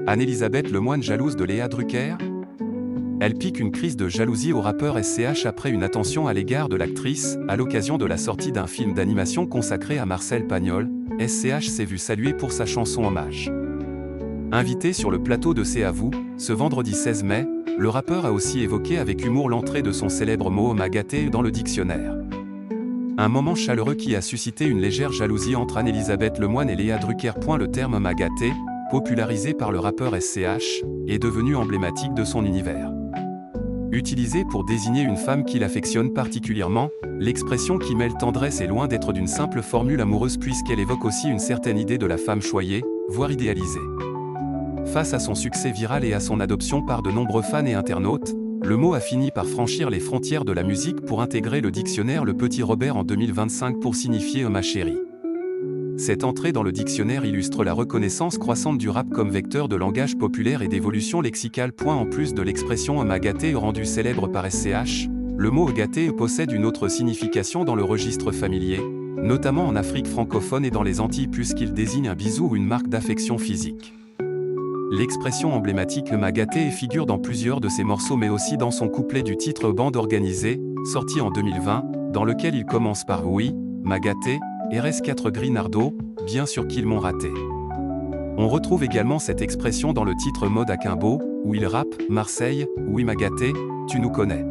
Anne-Elisabeth Lemoine jalouse de Léa Drucker? Elle pique une crise de jalousie au rappeur SCH après une attention à l'égard de l'actrice, à l'occasion de la sortie d'un film d'animation consacré à Marcel Pagnol. SCH s'est vu saluer pour sa chanson hommage. Invité sur le plateau de C'est à vous, ce vendredi 16 mai, le rappeur a aussi évoqué avec humour l'entrée de son célèbre mot homme à gâter dans le dictionnaire. Un moment chaleureux qui a suscité une légère jalousie entre Anne-Elisabeth Lemoine et Léa Drucker. Le terme homme à gâter, popularisé par le rappeur SCH, est devenu emblématique de son univers. Utilisé pour désigner une femme qu'il affectionne particulièrement, l'expression qui mêle tendresse est loin d'être d'une simple formule amoureuse puisqu'elle évoque aussi une certaine idée de la femme choyée, voire idéalisée. Face à son succès viral et à son adoption par de nombreux fans et internautes, le mot a fini par franchir les frontières de la musique pour intégrer le dictionnaire Le Petit Robert en 2025 pour signifier homme à chérie. Cette entrée dans le dictionnaire illustre la reconnaissance croissante du rap comme vecteur de langage populaire et d'évolution lexicale. En plus de l'expression homme à gâter rendue célèbre par SCH, le mot gâter possède une autre signification dans le registre familier, notamment en Afrique francophone et dans les Antilles puisqu'il désigne un bisou ou une marque d'affection physique. L'expression emblématique homme à gâter figure dans plusieurs de ses morceaux mais aussi dans son couplet du titre Bande organisée, sorti en 2020, dans lequel il commence par oui, m'a gâté, RS4 Grinardo, bien sûr qu'ils m'ont raté. On retrouve également cette expression dans le titre Mode à Quimbo, où il rappe Marseille, oui m'a gâté, tu nous connais.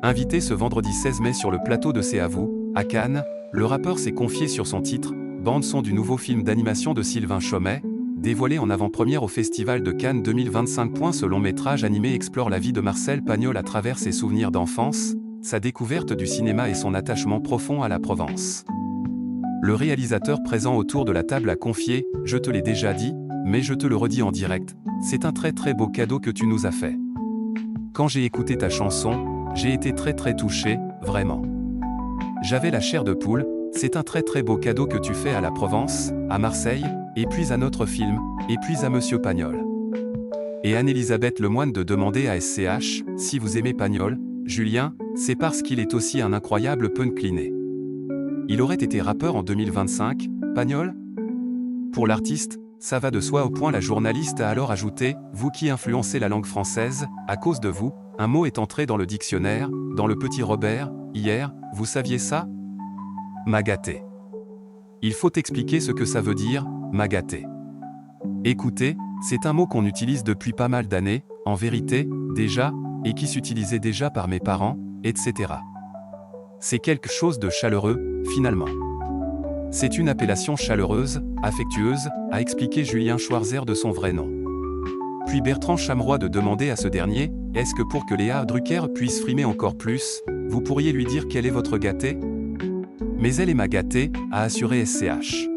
Invité ce vendredi 16 mai sur le plateau de C'est à vous, à Cannes, le rappeur s'est confié sur son titre, bande-son du nouveau film d'animation de Sylvain Chomet, dévoilé en avant-première au Festival de Cannes 2025. Ce long-métrage animé explore la vie de Marcel Pagnol à travers ses souvenirs d'enfance, sa découverte du cinéma et son attachement profond à la Provence. Le réalisateur présent autour de la table a confié « Je te l'ai déjà dit, mais je te le redis en direct, c'est un très très beau cadeau que tu nous as fait. Quand j'ai écouté ta chanson, j'ai été très touché, vraiment. J'avais la chair de poule, c'est un très très beau cadeau que tu fais à la Provence, à Marseille, et puis à notre film, et puis à Monsieur Pagnol. » Et Anne-Elisabeth Lemoine de demander à SCH « Si vous aimez Pagnol, Julien, c'est parce qu'il est aussi un incroyable punchliné. Il aurait été rappeur en 2025, Pagnol ? Pour l'artiste, ça va de soi au point. La journaliste a alors ajouté « Vous qui influencez la langue française, à cause de vous, un mot est entré dans le dictionnaire, dans le Petit Robert, hier, vous saviez ça ? M'a gâté. Il faut expliquer ce que ça veut dire, m'a gâté. Écoutez, c'est un mot qu'on utilise depuis pas mal d'années, en vérité, déjà, et qui s'utilisait déjà par mes parents, etc. C'est quelque chose de chaleureux, finalement. C'est une appellation chaleureuse, affectueuse, a expliqué Julien Schwarzer de son vrai nom. Puis Bertrand Chameroy de demander à ce dernier, est-ce que pour que Léa Drucker puisse frimer encore plus, vous pourriez lui dire quel est votre gâté ? Mais elle est ma gâtée, a assuré SCH.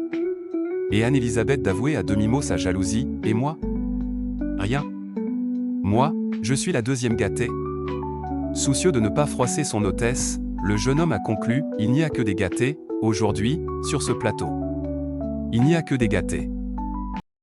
Et Anne-Elisabeth d'avouer à demi-mot sa jalousie, et moi ? Rien. Moi, je suis la deuxième gâtée. Soucieux de ne pas froisser son hôtesse, le jeune homme a conclu, il n'y a que des gâtés, aujourd'hui, sur ce plateau. Il n'y a que des gâtés.